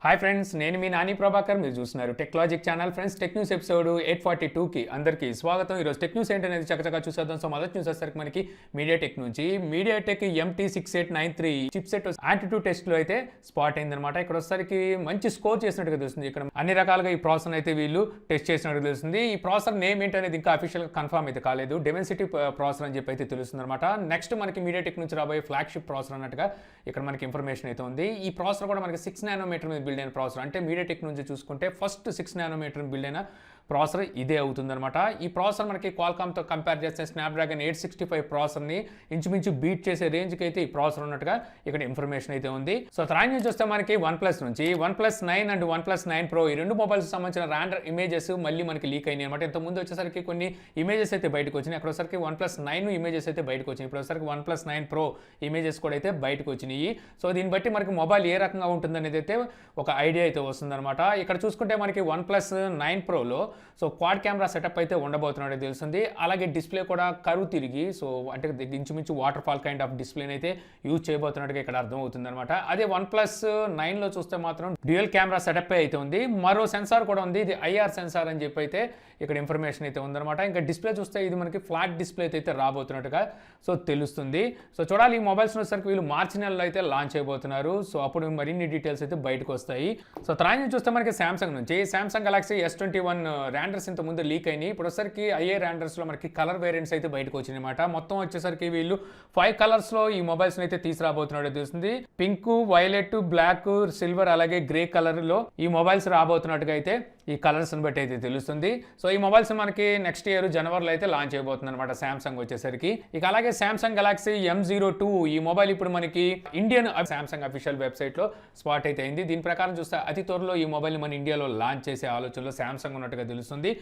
Hi friends, నేను మీ నాని ప్రభాకర్. మీరు చూస్తున్నారు Techlogic channel. Friends, tech news episode 842కి అందరికీ స్వాగతం. ఈరోజు టెక్ న్యూస్ ఏంటనేది చక్కచక్క చూసేద్దాం. సో మొదటి న్యూస్ వచ్చేసరికి మనకి మీడియాటెక్ నుంచి మీడియాటెక్ MT6893 చిప్సెట్ ఆంటిట్యూడ్ టెస్ట్లో అయితే స్పాట్ అయిందనమాట. ఇక్కడ వచ్చేసరికి మంచి స్కోర్ చేసినట్టుగా తెలుస్తుంది. ఇక్కడ అన్ని రకాలుగా ఈ ప్రాసెసర్ అయితే వీళ్ళు టెస్ట్ చేసినట్టుగా తెలుస్తుంది. ఈ ప్రాసెసర్ నేమ్ ఏంటనేది ఇంకా అఫీషియల్గా కన్ఫర్మ్ అయితే కాలేదు. డెమెన్సిటీ ప్రాసెసర్ అని చెప్పి అయితే తెలుస్తుంది అనమాట. నెక్స్ట్ మనకి మీడియాటెక్ నుంచి రాబోయే ఫ్లాగ్షిప్ ప్రాసెసర్ అన్నట్టుగా ఇక్కడ మనకి ఇన్ఫర్మేషన్ అయితే ఉంది. ఈ ప్రాసెసర్ కూడా మనకి 6 nm మీద బిల్డ్ అయిన ప్రాసెసర్. అంటే మీడియాటెక్ నుంచి చూసుకుంటే ఫస్ట్ 6 nm బిల్డ్ అయిన ప్రాసెసర్ ఇదే అవుతుందన్నమాట. ఈ ప్రాసెసర్ మనకి క్వాల్కామ్తో కంపేర్ చేస్తే స్నాప్డ్రాగన్ 865 ప్రాసెసర్ని ఇంచుమించు బీట్ చేసే రేంజ్కి అయితే ఈ ప్రాసెసర్ ఉన్నట్టుగా ఇక్కడ ఇన్ఫర్మేషన్ అయితే ఉంది. సో తర్వాత నుంచి చూస్తే మనకి OnePlus నుంచి OnePlus 9 అండ్ OnePlus 9 Pro ఈ రెండు మొబైల్స్ సంబంధించిన ర్యాండర్ ఇమేజెస్ మళ్ళీ మనకి లీక్ అయినాయి అనమాట. ఇంతకుముందు వచ్చేసరికి కొన్ని ఇమేజెస్ అయితే బయటకు వచ్చినాయి. అక్కడ వచ్చరికి OnePlus 9 ఇమేజెస్ అయితే బయటకు వచ్చినాయి. ఇప్పుడు వచ్చరికి OnePlus 9 Pro ఇమేజెస్ కూడా అయితే బయటకు వచ్చినాయి. సో దీన్ని బట్టి మనకి మొబైల్ ఏ రకంగా ఉంటుంది అనేది అయితే ఒక ఐడియా అయితే వస్తుందన్నమాట. ఇక్కడ చూసుకుంటే మనకి OnePlus 9 Proలో సో క్వాడ్ కెమెరా సెటప్ అయితే ఉండబోతున్నట్టు తెలుస్తుంది. అలాగే డిస్ప్లే కూడా కరువు తిరిగి సో అంటే ఇంచుమించు వాటర్ ఫాల్ కైండ్ ఆఫ్ డిస్ప్లేని అయితే యూజ్ చేయబోతున్నట్టుగా ఇక్కడ అర్థం అవుతుంది అనమాట. అదే OnePlus 9లో చూస్తే మాత్రం డ్యూయల్ కెమెరా సెటప్ అయితే ఉంది. మరో సెన్సార్ కూడా ఉంది. ఇది IR సెన్సార్ అని చెప్పి అయితే ఇక్కడ ఇన్ఫర్మేషన్ అయితే ఉందన్నమాట. ఇంకా డిస్ప్లే చూస్తే ఇది మనకి ఫ్లాట్ డిస్ప్లే అయితే రాబోతున్నట్టుగా సో తెలుస్తుంది. సో చూడాలి, ఈ మొబైల్స్ వచ్చేసరికి వీళ్ళు మార్చి నెలలో అయితే లాంచ్ చేయబోతున్నారు. సో అప్పుడు మరిన్ని డీటెయిల్స్ అయితే బయటకు వస్తాయి. సో తర్వాత చూస్తే మనకి సామ్సంగ్ నుంచి సామ్సంగ్ గెలాక్సీ S21 ర్యాండర్స్ ఇంత ముందు లీక్ అయినాయి. ఇప్పుడు వచ్చేసరికి IA ర్యాండర్స్లో మనకి కలర్ వేరియంట్స్ అయితే బయటకు వచ్చినాయి అనమాట. మొత్తం వచ్చేసరికి వీళ్ళు 5 కలర్స్లో ఈ మొబైల్స్ అయితే తీసుకురాబోతున్నట్టు తెలుస్తుంది. పింక్, వైలెట్, బ్లాక్, సిల్వర్ అలాగే గ్రే కలర్లో ఈ మొబైల్స్ రాబోతున్నట్టుగా అయితే ఈ కలర్స్ని బట్టి అయితే తెలుస్తుంది. సో ఈ మొబైల్స్ మనకి నెక్స్ట్ ఇయర్ జనవరిలో అయితే లాంచ్ అయిపోతుంది అనమాట సామ్సంగ్ వచ్చేసరికి. ఇక అలాగే సామ్సంగ్ గెలాక్సీ M02 ఈ మొబైల్ ఇప్పుడు మనకి ఇండియన్ సామ్సంగ్ అఫీషియల్ వెబ్సైట్లో స్పాట్ అయితే అయింది. దీని ప్రకారం చూస్తే అతి త్వరలో ఈ మొబైల్ మన ఇండియాలో లాంచ్ చేసే ఆలోచనలో సామ్సంగ్ ఉన్నట్టుగా తెలుస్తుంది.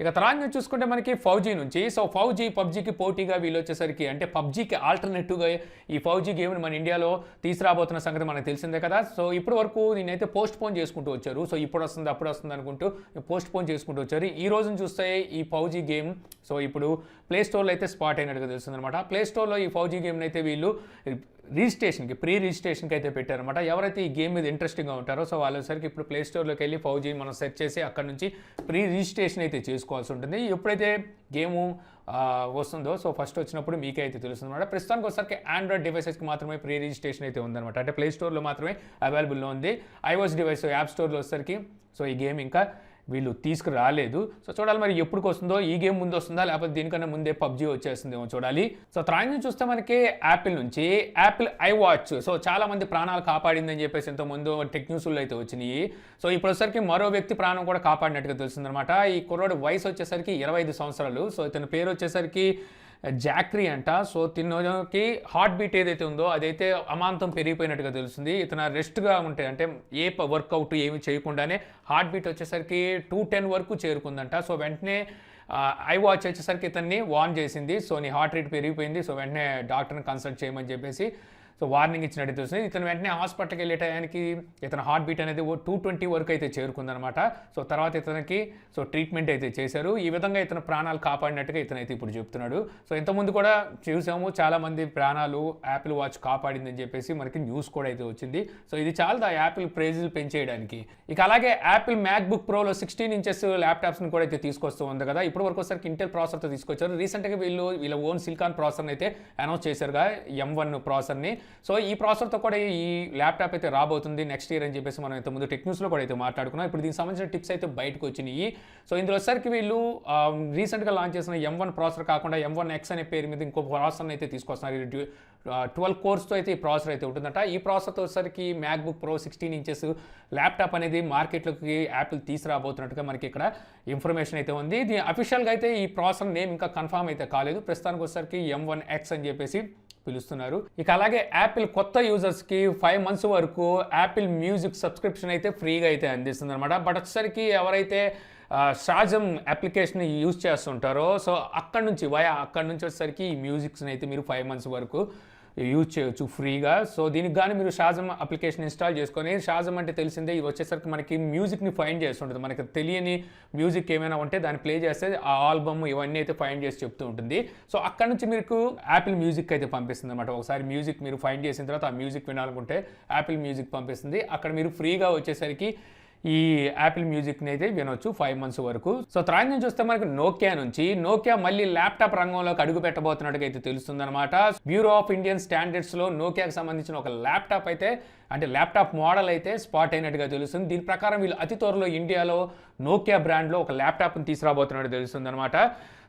ఇక తర్వాత చూసుకుంటే మనకి 5G నుంచి సో 5G పబ్జీకి పోటీగా వీళ్ళు వచ్చేసరికి అంటే పబ్జీకి ఆల్టర్నేటివ్గా ఈ 5G గేమ్ని మన ఇండియాలో తీసుకురాబోతున్న సంగతి మనకు తెలిసిందే కదా. సో ఇప్పటి వరకు దీనైతే పోస్ట్ పోన్ చేసుకుంటూ వచ్చారు. సో ఇప్పుడు వస్తుంది అప్పుడు వస్తుంది అనుకుంటూ పోస్ట్ పోన్ చేసుకుంటూ వచ్చారు. ఈ రోజున చూస్తే ఈ 5G గేమ్ సో ఇప్పుడు ప్లే స్టోర్లో అయితే స్పాట్ అయినట్టుగా తెలుస్తుంది అనమాట. ప్లే స్టోర్లో ఈ 5G గేమ్ని అయితే వీళ్ళు ప్రీ రిజిస్ట్రేషన్కి అయితే పెట్టారనమాట. ఎవరైతే ఈ గేమ్ మీద ఇంట్రెస్టింగ్గా ఉంటారో సో వాళ్ళసరికి ఇప్పుడు ప్లే స్టోర్లోకి వెళ్ళి 5G మనం సెర్చ్ చేసి అక్కడ నుంచి ప్రీ రిజిస్ట్రేషన్ అయితే చేసుకోవాల్సి ఉంటుంది. ఎప్పుడైతే గేము వస్తుందో సో ఫస్ట్ వచ్చినప్పుడు మీకే అయితే తెలుస్తుంది అనమాట. ప్రస్తుతానికి వచ్చేసరికి ఆండ్రాయిడ్ డివైసెస్కి మాత్రమే ప్రీ రిజిస్ట్రేషన్ అయితే ఉందన్నమాట. అంటే ప్లే స్టోర్లో మాత్రమే అవైలబుల్లో ఉంది. iOS డివైస్ యాప్ స్టోర్లో వచ్చేసరికి సో ఈ గేమ్ ఇంకా వీళ్ళు తీసుకురాలేదు. సో చూడాలి మరి ఎప్పటికి వస్తుందో, ఈ గేమ్ ముందు వస్తుందా లేకపోతే దీనికన్నా ముందే పబ్జీ వచ్చేస్తుందేమో చూడాలి. సో తర్వాత నుంచి చూస్తే మనకి యాపిల్ నుంచి యాపిల్ iWatch సో చాలా మంది ప్రాణాలు కాపాడిందని చెప్పేసి ఇంతకుముందు టెక్ న్యూస్లో అయితే వచ్చినాయి. సో ఇప్పుడు వచ్చేసరికి మరో వ్యక్తి ప్రాణం కూడా కాపాడినట్టుగా తెలుస్తుందన్నమాట. ఈ కుర్రోడు వయసు వచ్చేసరికి 25 సంవత్సరాలు. సో ఇతని పేరు వచ్చేసరికి జాక్రీ అంట. సో తిన్నకి హార్ట్ బీట్ ఏదైతే ఉందో అదైతే అమాంతం పెరిగిపోయినట్టుగా తెలుస్తుంది. ఇతను రెస్ట్గా ఉంటే అంటే ఏ వర్కౌట్ ఏమి చేయకుండానే హార్ట్ బీట్ వచ్చేసరికి 210 వరకు చేరుకుందంట. సో వెంటనే iWatch వచ్చేసరికి ఇతన్ని వార్న్ చేసింది. సో నీ హార్ట్ రేట్ పెరిగిపోయింది, సో వెంటనే డాక్టర్ని కన్సల్ట్ చేయమని చెప్పేసి సో వార్నింగ్ ఇచ్చినట్టు తెలుస్తుంది. ఇతను వెంటనే హాస్పిటల్కి వెళ్ళే టయానికి ఇతను హార్ట్ బీట్ అనేది 220 వరకు అయితే చేరుకుందనమాట. సో తర్వాత ఇతనికి సో ట్రీట్మెంట్ అయితే చేశారు. ఈ విధంగా ఇతను ప్రాణాలు కాపాడినట్టుగా ఇతనైతే ఇప్పుడు చెప్తున్నాడు. సో ఇంతకుముందు కూడా చూసాము చాలామంది ప్రాణాలు యాపిల్ వాచ్ కాపాడిందని చెప్పేసి మనకి న్యూస్ కూడా అయితే వచ్చింది. సో ఇది చాలా యాపిల్ ప్రైజులు పెంచేయడానికి. ఇక అలాగే యాపిల్ మ్యాక్బుక్ ప్రోలో 16 ఇంచెస్ ల్యాప్టాప్స్ని కూడా అయితే తీసుకొస్తూ ఉంది కదా. ఇప్పుడు వరకు ఒకసారికి ఇంటెల్ ప్రాసెసర్తో తీసుకొచ్చారు. రీసెంట్గా వీళ్ళ ఓన్ సిలికాన్ ప్రాసెసర్ని అయితే అనౌన్స్ చేశారుగా, M1 ప్రాసెసర్ని. సో ఈ ప్రాసెసర్తో కూడా ఈ ల్యాప్టాప్ అయితే రాబోతుంది నెక్స్ట్ ఇయర్ అని చెప్పేసి మనం ఇంతకుముందు టెక్ న్యూస్లో కూడా అయితే మాట్లాడుకున్నాం. ఇప్పుడు దీనికి సంబంధించిన టిప్స్ అయితే బయటకు వచ్చినాయి. సో ఇందులో వచ్చరికి వీళ్ళు రీసెంట్గా లాంచ్ చేసిన M1 ప్రాసెసర్ కాకుండా M1X అనే పేరు మీద ఇంకో ప్రాసెసర్ని అయితే తీసుకొస్తున్నారు. 12 కోర్స్తో అయితే ఈ ప్రాసెసర్ అయితే ఉంటుందట. ఈ ప్రాసెసర్తో వచ్చరికి మ్యాక్బుక్ ప్రో 16 ఇంచెస్ ల్యాప్టాప్ అనేది మార్కెట్లోకి యాపిల్ తీసుకురాబోతున్నట్టుగా మనకి ఇక్కడ ఇన్ఫర్మేషన్ అయితే ఉంది. ఇది అఫీషియల్గా అయితే ఈ ప్రాసెసర్ నేమ్ ఇంకా కన్ఫర్మ్ అయితే కాలేదు. ప్రస్తుతానికి వచ్చరికి M1X అని చెప్పేసి పిలుస్తున్నారు. ఇక అలాగే యాపిల్ కొత్త యూజర్స్కి 5 months వరకు యాపిల్ మ్యూజిక్ సబ్స్క్రిప్షన్ అయితే ఫ్రీగా అయితే అందిస్తుంది అనమాట. బట్ వచ్చేసరికి ఎవరైతే షాజమ్ అప్లికేషన్ యూజ్ చేస్తుంటారో సో అక్కడి నుంచి వచ్చేసరికి ఈ మ్యూజిక్స్ని అయితే మీరు 5 months వరకు యూజ్ చేయొచ్చు ఫ్రీగా. సో దీనికి కానీ మీరు షాజమ్ అప్లికేషన్ ఇన్స్టాల్ చేసుకొని, షాజమ్ అంటే తెలిసిందే, ఇది వచ్చేసరికి మనకి మ్యూజిక్ని ఫైండ్ చేస్తుంటుంది. మనకి తెలియని మ్యూజిక్ ఏమైనా ఉంటే దాన్ని ప్లే చేస్తే ఆ ఆల్బమ్ ఇవన్నీ అయితే ఫైండ్ చేసి చెప్తూ ఉంటుంది. సో అక్కడ నుంచి మీకు యాపిల్ మ్యూజిక్ అయితే పంపిస్తుంది అనమాట. ఒకసారి మ్యూజిక్ మీరు ఫైండ్ చేసిన తర్వాత ఆ మ్యూజిక్ వినాలనుకుంటే యాపిల్ మ్యూజిక్ పంపిస్తుంది. అక్కడ మీరు ఫ్రీగా వచ్చేసరికి ఈ యాపిల్ మ్యూజిక్ని అయితే వినొచ్చు 5 months వరకు. సో తర్వాత నుంచి చూస్తే మనకి నోకియా మళ్ళీ ల్యాప్టాప్ రంగంలోకి అడుగు పెట్టబోతున్నట్టుగా అయితే తెలుస్తుందన్నమాట. బ్యూరో ఆఫ్ ఇండియన్ స్టాండర్డ్స్లో నోకియాకి సంబంధించిన ఒక ల్యాప్టాప్ అయితే, అంటే ల్యాప్టాప్ మోడల్ అయితే స్పాట్ అయినట్టుగా తెలుస్తుంది. దీని ప్రకారం వీళ్ళు అతి త్వరలో ఇండియాలో నోకియా బ్రాండ్లో ఒక ల్యాప్టాప్ని తీసుకురాబోతున్నట్టు తెలుస్తుంది అనమాట.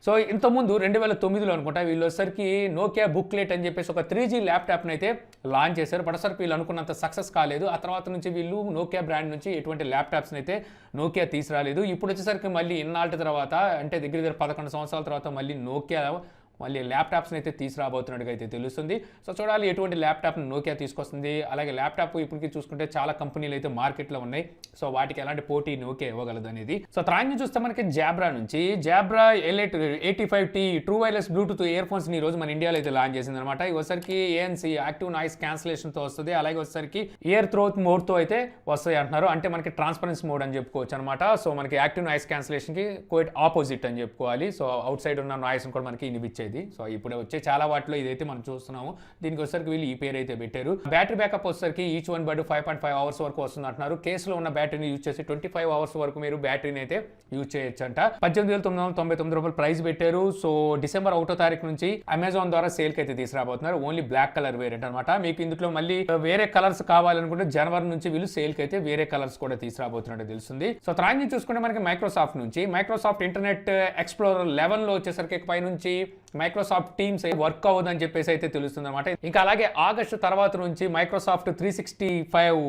సో ఇంతకుముందు 2009లో అనుకుంటా వీళ్ళు వచ్చేసరికి నోకియా బుక్లెట్ అని చెప్పేసి ఒక 3G ల్యాప్టాప్ని అయితే లాంచ్ చేశారు. బట్ అసలు వీళ్ళు అనుకున్నంత సక్సెస్ కాలేదు. ఆ తర్వాత నుంచి వీళ్ళు నోకియా బ్రాండ్ నుంచి ఎటువంటి ల్యాప్టాప్స్ని అయితే నోకియా తీసుకురాలేదు. ఇప్పుడు వచ్చేసరికి మళ్ళీ ఇన్నాళ్ళ తర్వాత, అంటే దగ్గర 11 సంవత్సరాల తర్వాత మళ్ళీ ల్యాప్టాప్స్ని అయితే తీసుకురాబోతున్నట్టుగా అయితే తెలుస్తుంది. సో చూడాలి ఎటువంటి ల్యాప్టాప్ని నోకియా తీసుకొస్తుంది. అలాగే ల్యాప్టాప్ ఇప్పటికీ చూసుకుంటే చాలా కంపెనీలు అయితే మార్కెట్లో ఉన్నాయి. సో వాటికి ఎలాంటి పోటీ నోకియా ఇవ్వగలదు అనేది. సో తర్వాత చూస్తే మనకి Jabra Elite 85T true wireless Bluetooth ear ఫోన్స్ని ఈరోజు మన ఇండియాలో అయితే లాంచ్ చేసింది అనమాట. ఇవి వచ్చరికి ANC యాక్టివ్ నాయిస్ క్యాన్సిలేషన్తో వస్తుంది. అలాగే వచ్చరికి ఇయర్ త్రోత్ మోడ్తో అయితే వస్తాయి అంటున్నారు. అంటే మనకి ట్రాన్స్పరెన్సీ మోడ్ అని చెప్పుకోవచ్చు అనమాట. సో మనకి యాక్టివ్ నాయిస్ క్యాన్సిలేషన్కి క్వైట్ ఆపోజిట్ అని చెప్పుకోవాలి. సో అవుట్ సైడ్ ఉన్న నాయిస్ కూడా మనకి ఇనిపించేది. సో ఇప్పుడు వచ్చే చాలా వాటిలో ఇదైతే మనం చూస్తున్నాము. దీనికి వచ్చేసరికి వీళ్ళు ఈ పేరు అయితే పెట్టారు. బ్యాటరీ బ్యాకప్ వచ్చేసరికి ఈచ్ వన్ బడ్ 5.5 hours వరకు వస్తుంది అంటున్నారు. కేసులో ఉన్న బ్యాటరీని యూజ్ చేసి 25 hours వరకు మీరు బ్యాటరీని అయితే యూజ్ చేయొచ్చు అంట. 18,999 రూపాయలు ప్రైస్ పెట్టారు. సో December 1వ తారీఖు నుంచి అమెజాన్ ద్వారా సేల్కి అయితే తీసుకురాబోతున్నారు. ఓన్లీ బ్లాక్ కలర్ వేరియంట్ అనమాట. మీకు ఇందులో మళ్ళీ వేరే కలర్స్ కావాలనుకుంటే జనవరి నుంచి వీళ్ళు సేల్కి అయితే వేరే కలర్స్ కూడా తీసుకురాబోతున్నట్టు తెలుస్తుంది. సో తర్వాత నుంచి చూసుకుంటే మనకి మైక్రోసాఫ్ట్ ఇంటర్నెట్ ఎక్స్ప్లోరర్ 11లో వచ్చేసరికి పై నుంచి మైక్రోసాఫ్ట్ టీమ్స్ వర్క్ అవ్వదని చెప్పేసి అయితే తెలుస్తుంది అనమాట. ఇంకా అలాగే ఆగస్టు తర్వాత నుంచి మైక్రోసాఫ్ట్ 365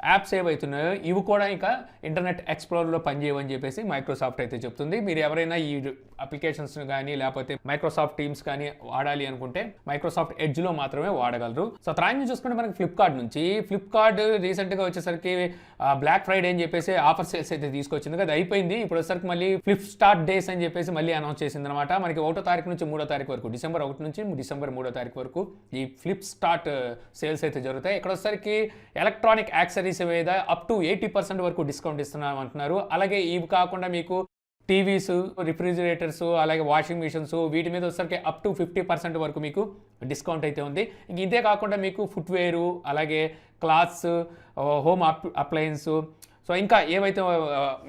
యాప్స్ ఏవైతున్నాయో ఇవి కూడా ఇంకా ఇంటర్నెట్ ఎక్స్ప్లోరర్లో పనిచేయవని చెప్పేసి మైక్రోసాఫ్ట్ అయితే చెప్తుంది. మీరు ఎవరైనా ఈ అప్లికేషన్స్ కానీ లేకపోతే మైక్రోసాఫ్ట్ టీమ్స్ కానీ వాడాలి అనుకుంటే మైక్రోసాఫ్ట్ ఎడ్జ్లో మాత్రమే వాడగలరు. సో తర్వాత చూసుకుంటే మనకి ఫ్లిప్కార్ట్ రీసెంట్గా వచ్చేసరికి బ్లాక్ ఫ్రైడే అని చెప్పేసి ఆఫర్ సేల్స్ అయితే తీసుకొచ్చింది కదా, అయిపోయింది. ఇప్పుడు వచ్చేసరికి మళ్ళీ ఫ్లిప్స్టార్ట్ డేస్ అని చెప్పేసి మళ్ళీ అనౌన్స్ చేసింది అనమాట. మనకి 1వ తారీఖు నుంచి 3వ తారీఖు వరకు, December 1 నుంచి December 3వ తారీఖు వరకు ఈ ఫ్లిప్స్టార్ట్ సేల్స్ అయితే జరుగుతాయి. ఇక్కడ వచ్చేసరికి ఎలక్ట్రానిక్ యాక్సెసరీస్ మీద అప్ టు 80% వరకు డిస్కౌంట్ ఇస్తున్నాం అంటున్నారు. అలాగే ఇవి కాకుండా మీకు టీవీస్, రిఫ్రిజిరేటర్స్, అలాగే వాషింగ్ మిషన్స్ వీటి మీద వచ్చేసరికి అప్ టు 50% వరకు మీకు డిస్కౌంట్ అయితే ఉంది. ఇంక ఇదే కాకుండా మీకు ఫుట్వేరు, అలాగే క్లాత్స్, హోమ్ అప్లయన్స్, సో ఇంకా ఏవైతే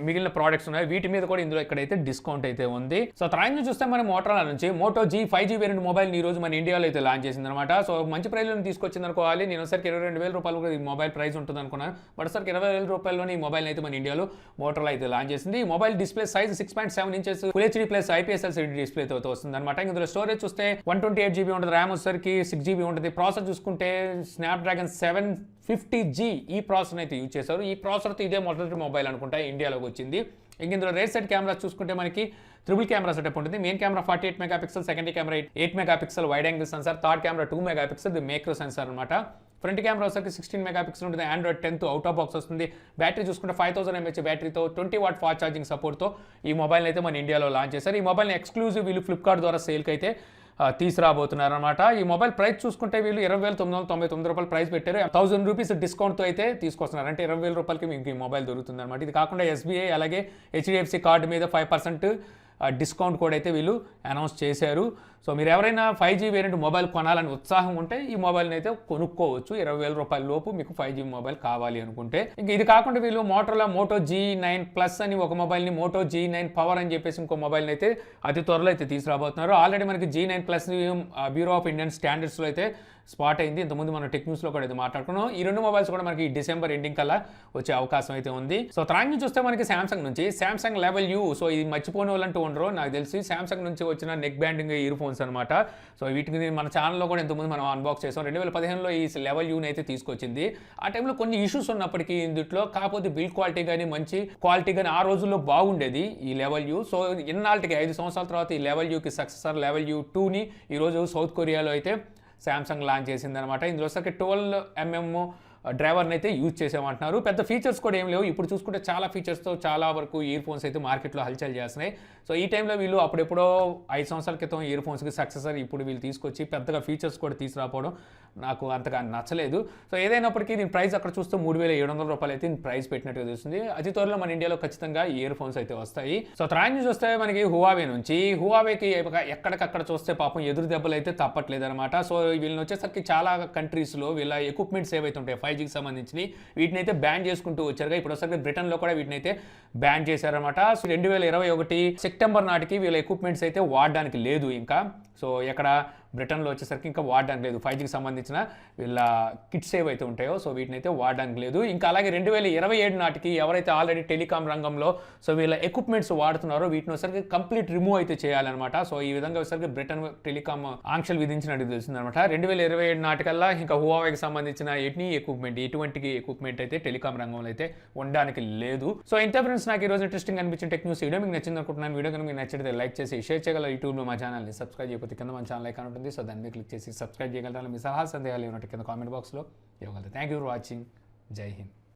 మిగిలిన ప్రోడక్ట్స్ ఉన్నాయో వీటి మీద కూడా ఇందులో ఇక్కడైతే డిస్కౌంట్ అయితే ఉంది. సో తర్వాత చూస్తే మనం మోటరోలా నుంచి Moto G 5G variant mobile ఈ రోజు మన ఇండియాలో అయితే లాంచ్ చేసింది అనమాట. సో మంచి ప్రైస్లో తీసుకొచ్చింది అనుకోవాలి. నేను ఒకసారికి 22,000 రూపాయలు ఈ మొబైల్ ప్రైస్ ఉంటుంది అనుకున్నాను. బట్ ఒకసారికి 20,000 రూపాయల్లోనే ఈ మొబైల్ అయితే మన ఇండియాలో మోటరోలా అయితే లాంచ్ చేసింది. ఈ mobile display size 6.7 inches Full HD plus IPS LCD display తో వస్తుంది అనమాట. ఇందులో స్టోరేజ్ చూస్తే 128GB ఉంటుంది, ర్యామ్ వచ్చేసరికి 6GB ఉంటుంది. ప్రాసెసర్ చూసుకుంటే స్నాప్డ్రాగన్ 750G ఈ ప్రాసెసర్ అయితే యూజ్ చేశారు. ఈ ప్రాసెసర్తో ఇదే మొదటి మొబైల్ అనుకుంటా ఇండియాలోకి వచ్చింది. ఇంక ఇందులో రేర్ సైడ్ కెమెరా చూసుకుంటే మనకి ట్రిపుల్ కెమెరా సెటప్ ఉంటుంది. Main camera 48 megapixel, secondary camera 8 megapixel wide angle censor, third camera 2 megapixel micro sensor అనమాట. ఫ్రంట్ కెమెరా వచ్చేసరికి 16 మెగాపిక్సెల్ ఉంటుంది. Android 10 అవుట్ ఆఫ్ బాక్స్ వస్తుంది. బ్యాటరీ చూసుకుంటే 5000 mAh బ్యాటరీతో 20 watt ఫాస్ట్ ఛార్జింగ్ సపోర్ట్తో ఈ మొబైల్ అయితే మన ఇండియాలో లాంచ్ చేశారు. ఈ మొబైల్ని ఎక్స్క్లూజివ్ వీళ్ళు ఫ్లిప్కార్ట్ ద్వారా సేల్కి అయితే తీసుకురాబోతున్నారు అనమాట. ఈ మొబైల్ ప్రైస్ చూసుకుంటే వీళ్ళు 20,999 రూపాయలు ప్రైస్ పెట్టారు. 1000 రూపీస్ డిస్కౌంట్తో అయితే తీసుకొస్తున్నారు. అంటే 20,000 రూపాయలకి మీకు ఈ మొబైల్ దొరుకుతుంది అనమాట. ఇది కాకుండా SBI అలాగే HDFC కార్డు మీద 5% డిస్కౌంట్ కోడ్ అయితే వీళ్ళు అనౌన్స్ చేశారు. సో మీరు ఎవరైనా 5G వేరియంట్ మొబైల్ కొనాలని ఉత్సాహం ఉంటే ఈ మొబైల్ని అయితే కొనుక్కోవచ్చు. 20,000 రూపాయల లోపు మీకు 5G మొబైల్ కావాలి అనుకుంటే. ఇంకా ఇది కాకుండా వీళ్ళు మోటరోలా మోటో G9 Plus అని ఒక మొబైల్ని, మోటో G9 పవర్ అని చెప్పేసి ఇంకో మొబైల్ని అయితే అతి త్వరలో అయితే తీసుకురాబోతున్నారు. ఆల్రెడీ మనకి G9 Plus bureau of Indian స్టాండర్డ్స్లో అయితే స్పాట్ అయింది. ఇంతకుముందు మనం టెక్న్యూస్లో కూడా అయితే మాట్లాడుకున్నాం. ఈ రెండు మొబైల్స్ కూడా మనకి డిసెంబర్ ఎండింగ్ కల్లా వచ్చే అవకాశం అయితే ఉంది. సో తర్వాత నుంచి చూస్తే మనకి శాంసంగ్ లెవెల్ యూ. సో ఇది మర్చిపోని వాళ్ళంటూ ఉండరు నాకు తెలిసి. శాంసంగ్ నుంచి వచ్చిన నెక్ బ్యాండింగ్ ఇయర్ ఫోన్స్ అనమాట. సో వీటిని మన ఛానల్లో కూడా ఇంతకుముందు మనం అన్బాక్స్ చేసాం. 2015లో ఈ లెవెల్ యూని అయితే తీసుకొచ్చింది. ఆ టైంలో కొన్ని ఇష్యూస్ ఉన్నప్పటికీ ఇందులో, కాకపోతే బిల్డ్ క్వాలిటీ కానీ మంచి క్వాలిటీ కానీ ఆ రోజుల్లో బాగుండేది ఈ లెవెల్ యూ. సో ఇన్నాళ్ళకి 5 సంవత్సరాల తర్వాత ఈ లెవెల్ యూకి సక్సెసర్ లెవెల్ యూ 2ని ఈరోజు సౌత్ కొరియాలో అయితే శాంసంగ్ లాంచ్ చేసిందనమాట. ఇందులో సరికి 12mm డ్రైవర్ని అయితే యూజ్ చేసామంటున్నారు. పెద్ద ఫీచర్స్ కూడా ఏం లేవు. ఇప్పుడు చూసుకుంటే చాలా ఫీచర్స్తో చాలా వరకు ఇయర్ ఫోన్స్ అయితే మార్కెట్లో హల్చల్ చేస్తున్నాయి. సో ఈ టైంలో వీళ్ళు అప్పుడెప్పుడో 5 సంవత్సరాల క్రితం ఇయర్ ఫోన్స్కి సక్సెసర్ ఇప్పుడు వీళ్ళు తీసుకొచ్చి పెద్దగా ఫీచర్స్ కూడా తీసుకురాపోవడం నాకు అంతగా నచ్చలేదు. సో ఏదైనప్పటికీ దీని ప్రైస్ అక్కడ చూస్తే $3,700 అయితే ప్రైస్ పెట్టినట్టుగా తెలుస్తుంది. అతి త్వరలో మన ఇండియాలో ఖచ్చితంగా ఇయర్ ఫోన్స్ అయితే వస్తాయి. సో తర్వాత న్యూస్ వస్తే మనకి హువావే నుంచి, హువావేకి ఎక్కడికక్కడ చూస్తే పాపం ఎదురు దెబ్బలు అయితే తప్పట్లేదు అనమాట. సో వీళ్ళని వచ్చేసరికి చాలా కంట్రీస్లో వీళ్ళ ఎక్విప్మెంట్స్ ఏవైతే ఉంటాయి 5Gకి సంబంధించి వీటిని అయితే బ్యాన్ చేసుకుంటూ వచ్చారుగా. ఇప్పుడు వచ్చేసరికి బ్రిటన్లో కూడా వీటిని అయితే బ్యాన్ చేశారనమాట. సో 2021 సెప్టెంబర్ నాటికి వీళ్ళ ఎక్విప్మెంట్స్ అయితే వాడడానికి లేదు ఇంకా. సో ఎక్కడ బ్రిటన్లో వచ్చేసరికి ఇంకా వాడడానికి లేదు 5Gకి సంబంధించిన వీళ్ళ కిట్స్ ఏవైతే ఉంటాయో సో వీటిని అయితే వాడడానికి లేదు. ఇంకా అలాగే 2027 నాటికి ఎవరైతే ఆల్రెడీ టెలికాం రంగంలో సో వీళ్ళ ఎక్విప్మెంట్స్ వాడుతున్నారో వీటిని వచ్చేసరికి కంప్లీట్ రిమూవ్ అయితే చేయాలన్నమాట. సో ఈ విధంగా వచ్చేసరికి బ్రిటన్ టెలికాం ఆంక్షలు విధించినట్టు తెలిసిందనమాట. 2027 నాటికల్లా ఇంకా హువావేకి సంబంధించిన ఎటువంటి ఎక్విప్మెంట్ అయితే టెలికాం రంగంలో అయితే ఉండడానికి లేదు. సో ఇంత ఫ్రెండ్స్, నాకు ఈ రోజు ఇంట్రెస్టింగ్ అనిపించిన టెక్ న్యూస్ వీడియో మీకు నచ్చింది అనుకుంటున్నాను. వీడియో కనుక మీకు నచ్చితే లైక్ చేసి షేర్ చేయగలరు. యూట్యూబ్లో మా ఛానల్ని సబ్స్క్రైబ్ చేయకపోతే కింద మన ఛానల్ ఐకాన్ ఉంటుంది. సో దాన్ని మీద క్లిక్ చేసి సబ్స్క్రైబ్ చేయగలరు. మీ సలహా సందేహాలు ఏమైనా కింద కామెంట్ బాక్స్లో ఇవ్వగలరు. Thank you for watching. జై హింద్.